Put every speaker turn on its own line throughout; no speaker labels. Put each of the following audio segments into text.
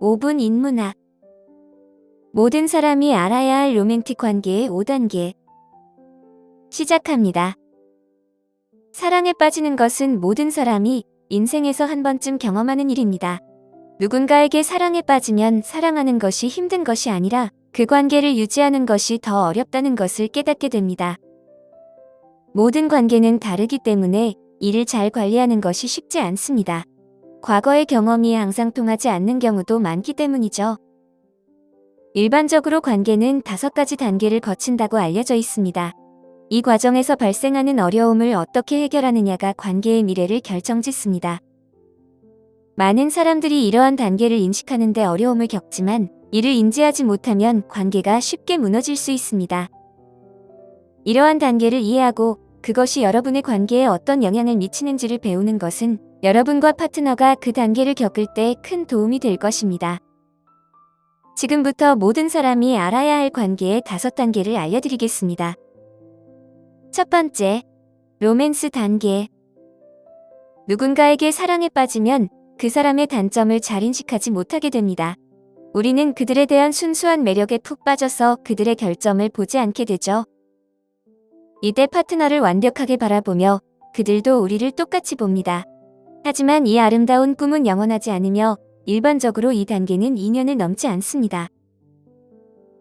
5분 인문학. 모든 사람이 알아야 할 로맨틱 관계의 5단계. 시작합니다. 사랑에 빠지는 것은 모든 사람이 인생에서 한 번쯤 경험하는 일입니다. 누군가에게 사랑에 빠지면 사랑하는 것이 힘든 것이 아니라 그 관계를 유지하는 것이 더 어렵다는 것을 깨닫게 됩니다. 모든 관계는 다르기 때문에 이를 잘 관리하는 것이 쉽지 않습니다. 과거의 경험이 항상 통하지 않는 경우도 많기 때문이죠. 일반적으로 관계는 5가지 단계를 거친다고 알려져 있습니다. 이 과정에서 발생하는 어려움을 어떻게 해결하느냐가 관계의 미래를 결정짓습니다. 많은 사람들이 이러한 단계를 인식하는 데 어려움을 겪지만 이를 인지하지 못하면 관계가 쉽게 무너질 수 있습니다. 이러한 단계를 이해하고 그것이 여러분의 관계에 어떤 영향을 미치는지를 배우는 것은 여러분과 파트너가 그 단계를 겪을 때 큰 도움이 될 것입니다. 지금부터 모든 사람이 알아야 할 관계의 5단계를 알려드리겠습니다. 첫 번째, 로맨스 단계. 누군가에게 사랑에 빠지면 그 사람의 단점을 잘 인식하지 못하게 됩니다. 우리는 그들에 대한 순수한 매력에 푹 빠져서 그들의 결점을 보지 않게 되죠. 이때 파트너를 완벽하게 바라보며 그들도 우리를 똑같이 봅니다. 하지만 이 아름다운 꿈은 영원하지 않으며 일반적으로 이 단계는 2년을 넘지 않습니다.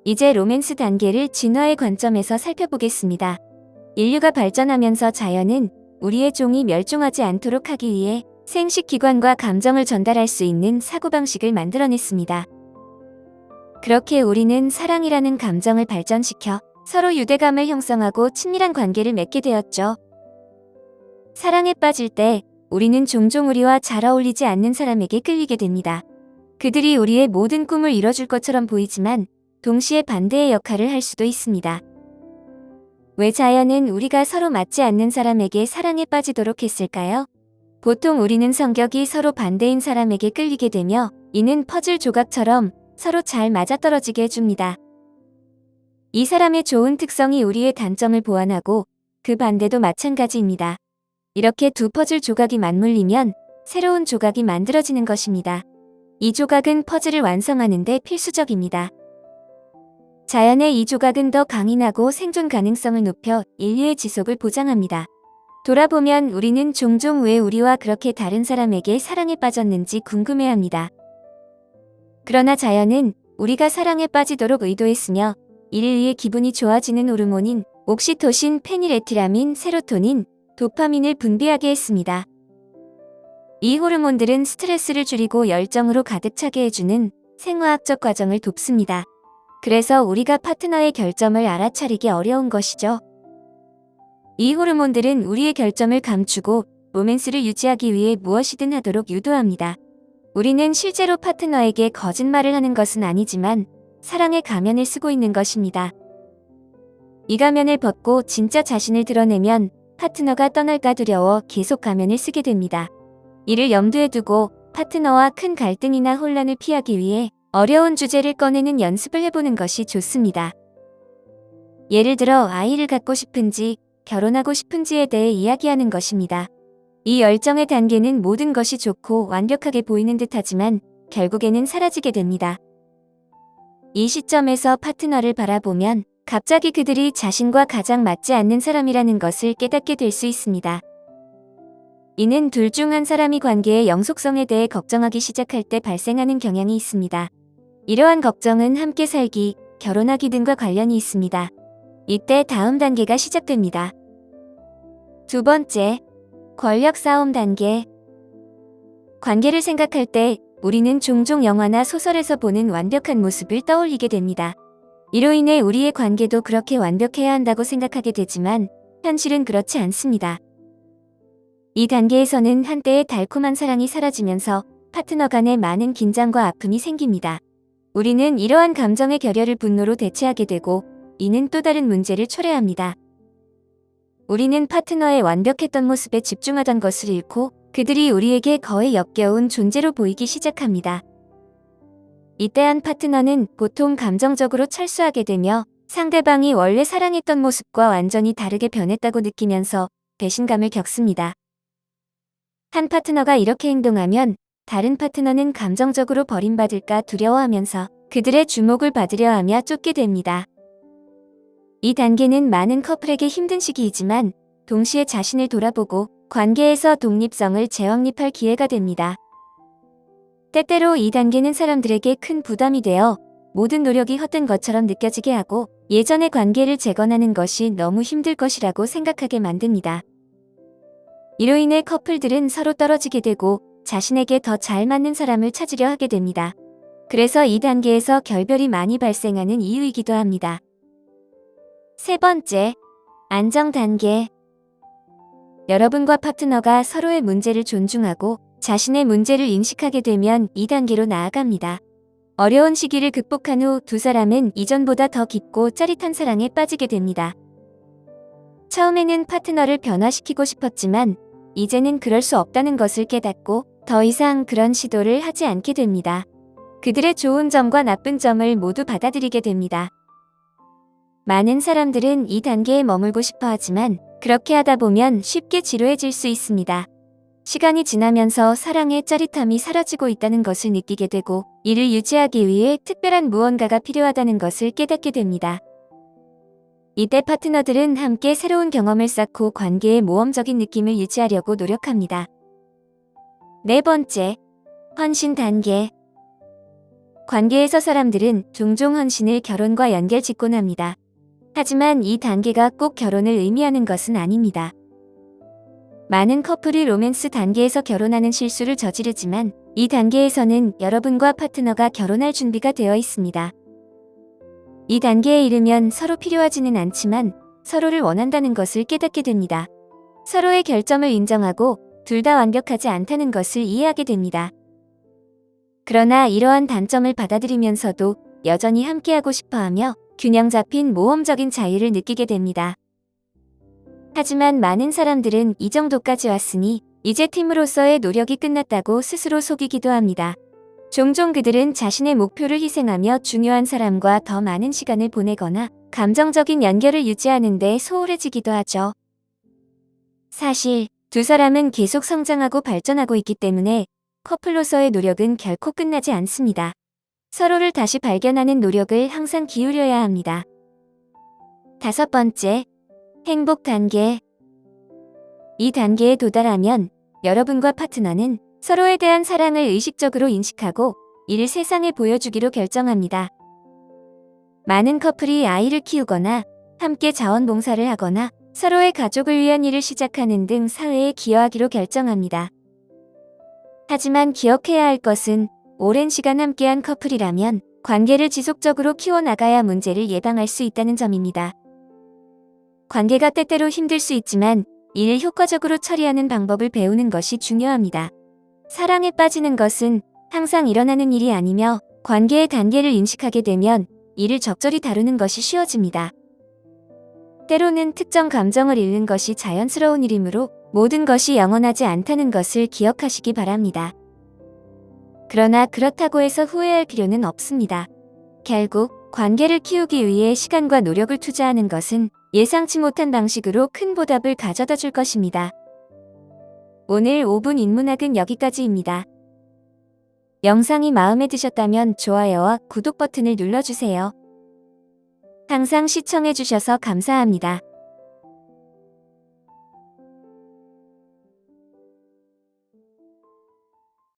이제 로맨스 단계를 진화의 관점에서 살펴보겠습니다. 인류가 발전하면서 자연은 우리의 종이 멸종하지 않도록 하기 위해 생식기관과 감정을 전달할 수 있는 사고방식을 만들어냈습니다. 그렇게 우리는 사랑이라는 감정을 발전시켜 서로 유대감을 형성하고 친밀한 관계를 맺게 되었죠. 사랑에 빠질 때 우리는 종종 우리와 잘 어울리지 않는 사람에게 끌리게 됩니다. 그들이 우리의 모든 꿈을 이뤄줄 것처럼 보이지만 동시에 반대의 역할을 할 수도 있습니다. 왜 자연은 우리가 서로 맞지 않는 사람에게 사랑에 빠지도록 했을까요? 보통 우리는 성격이 서로 반대인 사람에게 끌리게 되며 이는 퍼즐 조각처럼 서로 잘 맞아떨어지게 해줍니다. 이 사람의 좋은 특성이 우리의 단점을 보완하고 그 반대도 마찬가지입니다. 이렇게 두 퍼즐 조각이 맞물리면 새로운 조각이 만들어지는 것입니다. 이 조각은 퍼즐을 완성하는 데 필수적입니다. 자연의 이 조각은 더 강인하고 생존 가능성을 높여 인류의 지속을 보장합니다. 돌아보면 우리는 종종 왜 우리와 그렇게 다른 사람에게 사랑에 빠졌는지 궁금해합니다. 그러나 자연은 우리가 사랑에 빠지도록 의도했으며 이를 위해 기분이 좋아지는 호르몬인 옥시토신, 페닐에틸아민, 세로토닌, 도파민을 분비하게 했습니다. 이 호르몬들은 스트레스를 줄이고 열정으로 가득 차게 해주는 생화학적 과정을 돕습니다. 그래서 우리가 파트너의 결점을 알아차리기 어려운 것이죠. 이 호르몬들은 우리의 결점을 감추고 로맨스를 유지하기 위해 무엇이든 하도록 유도합니다. 우리는 실제로 파트너에게 거짓말을 하는 것은 아니지만 사랑의 가면을 쓰고 있는 것입니다. 이 가면을 벗고 진짜 자신을 드러내면 파트너가 떠날까 두려워 계속 가면을 쓰게 됩니다. 이를 염두에 두고 파트너와 큰 갈등이나 혼란을 피하기 위해 어려운 주제를 꺼내는 연습을 해보는 것이 좋습니다. 예를 들어 아이를 갖고 싶은지 결혼하고 싶은지에 대해 이야기하는 것입니다. 이 열정의 단계는 모든 것이 좋고 완벽하게 보이는 듯하지만 결국에는 사라지게 됩니다. 이 시점에서 파트너를 바라보면 갑자기 그들이 자신과 가장 맞지 않는 사람이라는 것을 깨닫게 될 수 있습니다. 이는 둘 중 한 사람이 관계의 영속성에 대해 걱정하기 시작할 때 발생하는 경향이 있습니다. 이러한 걱정은 함께 살기, 결혼하기 등과 관련이 있습니다. 이때 다음 단계가 시작됩니다. 두 번째, 권력 싸움 단계. 관계를 생각할 때 우리는 종종 영화나 소설에서 보는 완벽한 모습을 떠올리게 됩니다. 이로 인해 우리의 관계도 그렇게 완벽해야 한다고 생각하게 되지만 현실은 그렇지 않습니다. 이 단계에서는 한때의 달콤한 사랑이 사라지면서 파트너 간에 많은 긴장과 아픔이 생깁니다. 우리는 이러한 감정의 결여를 분노로 대체하게 되고 이는 또 다른 문제를 초래합니다. 우리는 파트너의 완벽했던 모습에 집중하던 것을 잃고 그들이 우리에게 거의 역겨운 존재로 보이기 시작합니다. 이때 한 파트너는 보통 감정적으로 철수하게 되며 상대방이 원래 사랑했던 모습과 완전히 다르게 변했다고 느끼면서 배신감을 겪습니다. 한 파트너가 이렇게 행동하면 다른 파트너는 감정적으로 버림받을까 두려워하면서 그들의 주목을 받으려 하며 쫓게 됩니다. 이 단계는 많은 커플에게 힘든 시기이지만 동시에 자신을 돌아보고 관계에서 독립성을 재확립할 기회가 됩니다. 때때로 이 단계는 사람들에게 큰 부담이 되어 모든 노력이 헛된 것처럼 느껴지게 하고 예전의 관계를 재건하는 것이 너무 힘들 것이라고 생각하게 만듭니다. 이로 인해 커플들은 서로 떨어지게 되고 자신에게 더 잘 맞는 사람을 찾으려 하게 됩니다. 그래서 이 단계에서 결별이 많이 발생하는 이유이기도 합니다. 세 번째, 안정 단계. 여러분과 파트너가 서로의 문제를 존중하고 자신의 문제를 인식하게 되면 이 단계로 나아갑니다. 어려운 시기를 극복한 후 두 사람은 이전보다 더 깊고 짜릿한 사랑에 빠지게 됩니다. 처음에는 파트너를 변화시키고 싶었지만 이제는 그럴 수 없다는 것을 깨닫고 더 이상 그런 시도를 하지 않게 됩니다. 그들의 좋은 점과 나쁜 점을 모두 받아들이게 됩니다. 많은 사람들은 이 단계에 머물고 싶어 하지만 그렇게 하다 보면 쉽게 지루해질 수 있습니다. 시간이 지나면서 사랑의 짜릿함이 사라지고 있다는 것을 느끼게 되고 이를 유지하기 위해 특별한 무언가가 필요하다는 것을 깨닫게 됩니다. 이때 파트너들은 함께 새로운 경험을 쌓고 관계의 모험적인 느낌을 유지하려고 노력합니다. 네 번째, 헌신 단계. 관계에서 사람들은 종종 헌신을 결혼과 연결 짓곤 합니다. 하지만 이 단계가 꼭 결혼을 의미하는 것은 아닙니다. 많은 커플이 로맨스 단계에서 결혼하는 실수를 저지르지만 이 단계에서는 여러분과 파트너가 결혼할 준비가 되어 있습니다. 이 단계에 이르면 서로 필요하지는 않지만 서로를 원한다는 것을 깨닫게 됩니다. 서로의 결점을 인정하고 둘 다 완벽하지 않다는 것을 이해하게 됩니다. 그러나 이러한 단점을 받아들이면서도 여전히 함께하고 싶어하며 균형 잡힌 모험적인 자유를 느끼게 됩니다. 하지만 많은 사람들은 이 정도까지 왔으니 이제 팀으로서의 노력이 끝났다고 스스로 속이기도 합니다. 종종 그들은 자신의 목표를 희생하며 중요한 사람과 더 많은 시간을 보내거나 감정적인 연결을 유지하는 데 소홀해지기도 하죠. 사실 두 사람은 계속 성장하고 발전하고 있기 때문에 커플로서의 노력은 결코 끝나지 않습니다. 서로를 다시 발견하는 노력을 항상 기울여야 합니다. 다섯 번째, 행복 단계. 이 단계에 도달하면 여러분과 파트너는 서로에 대한 사랑을 의식적으로 인식하고 이를 세상에 보여주기로 결정합니다. 많은 커플이 아이를 키우거나 함께 자원봉사를 하거나 서로의 가족을 위한 일을 시작하는 등 사회에 기여하기로 결정합니다. 하지만 기억해야 할 것은 오랜 시간 함께한 커플이라면 관계를 지속적으로 키워나가야 문제를 예방할 수 있다는 점입니다. 관계가 때때로 힘들 수 있지만 이를 효과적으로 처리하는 방법을 배우는 것이 중요합니다. 사랑에 빠지는 것은 항상 일어나는 일이 아니며 관계의 단계를 인식하게 되면 이를 적절히 다루는 것이 쉬워집니다. 때로는 특정 감정을 잃는 것이 자연스러운 일이므로 모든 것이 영원하지 않다는 것을 기억하시기 바랍니다. 그러나 그렇다고 해서 후회할 필요는 없습니다. 결국 관계를 키우기 위해 시간과 노력을 투자하는 것은 예상치 못한 방식으로 큰 보답을 가져다 줄 것입니다. 오늘 5분 인문학은 여기까지입니다. 영상이 마음에 드셨다면 좋아요와 구독 버튼을 눌러주세요. 항상 시청해주셔서 감사합니다.